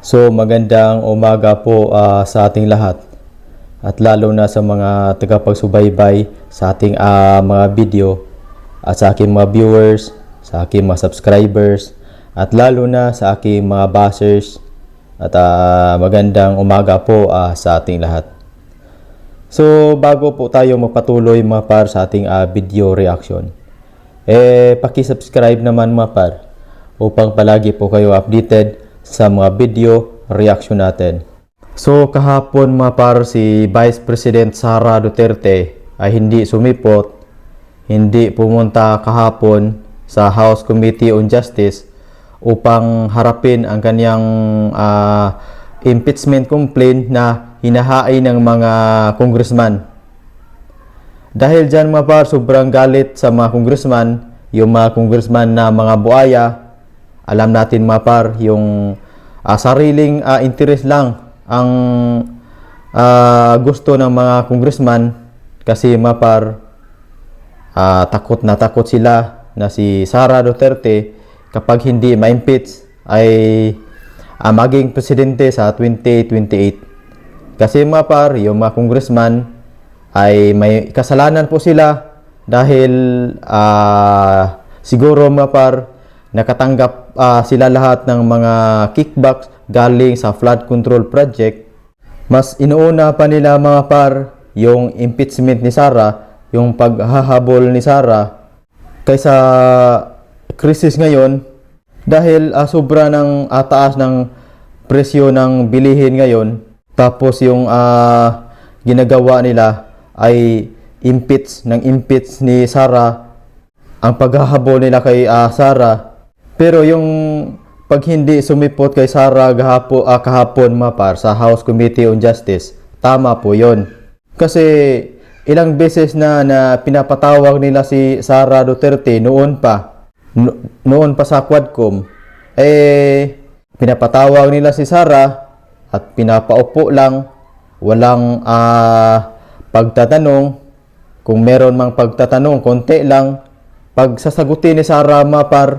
So magandang umaga po sa ating lahat at lalo na sa mga tagapagsubaybay sa ating mga video at sa aking mga viewers, sa aking mga subscribers at lalo na sa aking mga bashers at magandang umaga po sa ating lahat. So bago po tayo magpatuloy mga par sa ating video reaction, paki-subscribe naman mga par upang palagi po kayo updated sa mga video reaction natin. So kahapon mga par, si Vice President Sara Duterte ay hindi sumipot, hindi pumunta kahapon sa House Committee on Justice upang harapin ang kanyang impeachment complaint na hinahain ng mga congressman. Dahil dyan mga par, sobrang galit sa mga congressman, yung mga congressman na mga buaya. Alam natin mga par, yung sariling interest lang ang gusto ng mga congressman kasi mga par, takot na takot sila na si Sara Duterte kapag hindi ma-impeach ay maging presidente sa 2028. Kasi mga par, yung mga congressman ay may kasalanan po sila dahil siguro mga par, nakatanggap sila lahat ng mga kickbacks galing sa flood control project. Mas inuuna pa nila mga par yung impeachment ni Sara, yung paghahabol ni Sara kaysa krisis ngayon dahil sobra ng taas ng presyo ng bilihin ngayon. Tapos yung ginagawa nila ay impeach ni Sara, ang paghahabol nila kay Sara. Pero yung pag hindi sumipot kay Sara kahapon mga par sa House Committee on Justice, tama po yon. Kasi ilang beses na pinapatawag nila si Sara Duterte noon pa sa Quadcom, pinapatawag nila si Sara at pinapaupo lang, walang pagtatanong. Kung meron mang pagtatanong, konti lang. Pag sasagutin ni Sara mga par,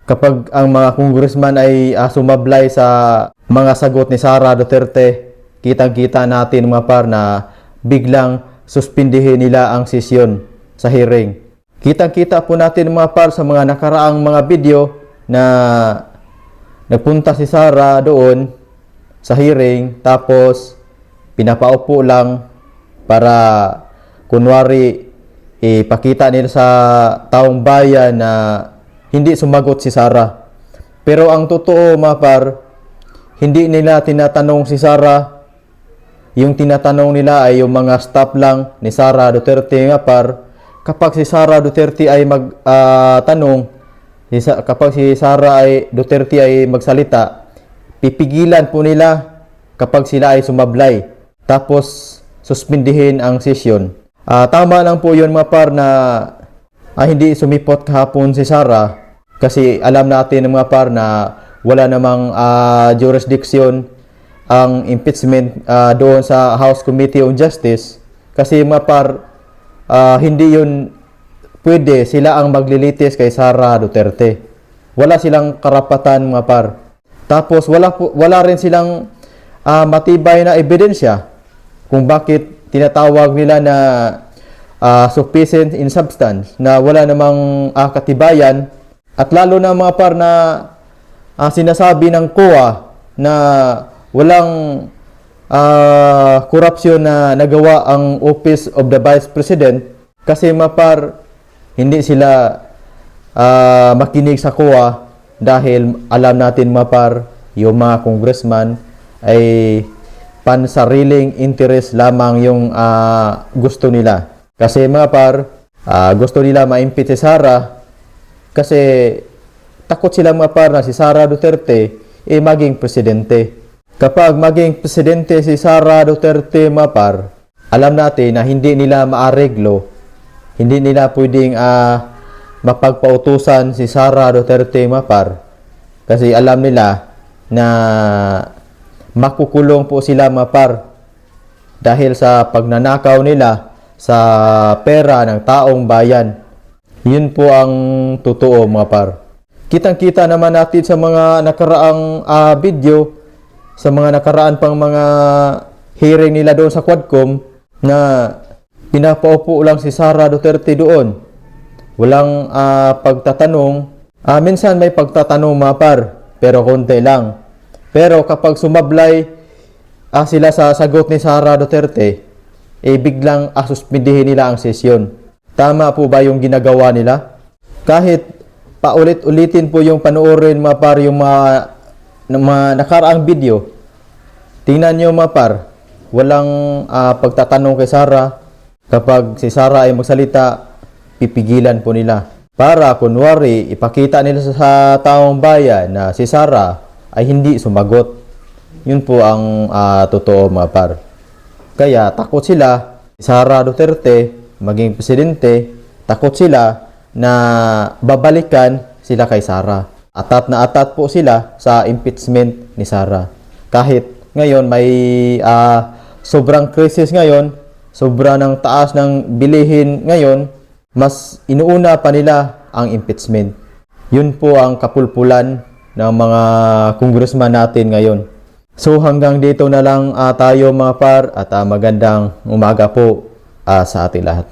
kapag ang mga congressman ay sumablay sa mga sagot ni Sara Duterte, kitang-kita natin mga par na biglang suspindihin nila ang sesyon sa hearing. Kitang-kita po natin mga par sa mga nakaraang mga video na nagpunta si Sara doon sa hearing tapos pinapaupo lang para kunwari ipakita nila sa taong bayan na hindi sumagot si Sara. Pero ang totoo mga par, hindi nila tinatanong si Sara. Yung tinatanong nila ay yung mga staff lang ni Sara Duterte nga par. Kapag si Sara Duterte ay magtanong, kapag si Sara Duterte ay magsalita, pipigilan po nila kapag sila ay sumablay. Tapos suspindihin ang sesyon. Tama lang po yun mga par na hindi sumipot kahapon si Sara kasi alam natin mga par na wala namang jurisdiction ang impeachment doon sa House Committee on Justice kasi mga par, hindi yun pwede sila ang maglilitis kay Sara Duterte. Wala silang karapatan mga par. Tapos wala rin silang matibay na ebidensya kung bakit tinatawag nila na sufficient in substance na wala namang katibayan. At lalo na mga par na sinasabi ng COA na walang korupsyon na nagawa ang Office of the Vice President kasi mga par, hindi sila makinig sa COA dahil alam natin mga par, yung mga congressman ay pansariling interest lamang yung gusto nila. Kasi mga par, gusto nila ma-impeach si Sara kasi takot sila mga par na si Sara Duterte maging presidente. Kapag maging presidente si Sara Duterte mga par, alam natin na hindi nila maareglo, hindi nila pwedeng mapagpautusan si Sara Duterte mga par kasi alam nila na makukulong po sila mga par dahil sa pagnanakaw nila sa pera ng taong bayan. Yun po ang totoo mga par. Kitang-kita naman natin sa mga nakaraang video sa mga nakaraan pang mga hearing nila doon sa Quadcom na pinapaupo lang si Sara Duterte doon. Walang pagtatanong. Minsan may pagtatanong mga par, pero konti lang. Pero kapag sumablay sila sa sagot ni Sara Duterte, biglang suspindihin nila ang sesyon. Tama po ba yung ginagawa nila? Kahit paulit-ulitin po yung panoorin mga par, yung mga nakaraang video, tingnan nyo mga par, walang pagtatanong kay Sara. Kapag si Sara ay magsalita, pipigilan po nila. Para kunwari, ipakita nila sa taong bayan na si Sara ay hindi sumagot. Yun po ang totoo mga par. Kaya takot sila, Sara Duterte, maging presidente, takot sila na babalikan sila kay Sara. Atat na atat po sila sa impeachment ni Sara. Kahit ngayon may sobrang krisis ngayon, sobra ng taas ng bilihin ngayon, mas inuuna pa nila ang impeachment. Yun po ang kapulpulan ng mga congressman natin ngayon. So hanggang dito na lang tayo mga par at magandang umaga po sa ating lahat.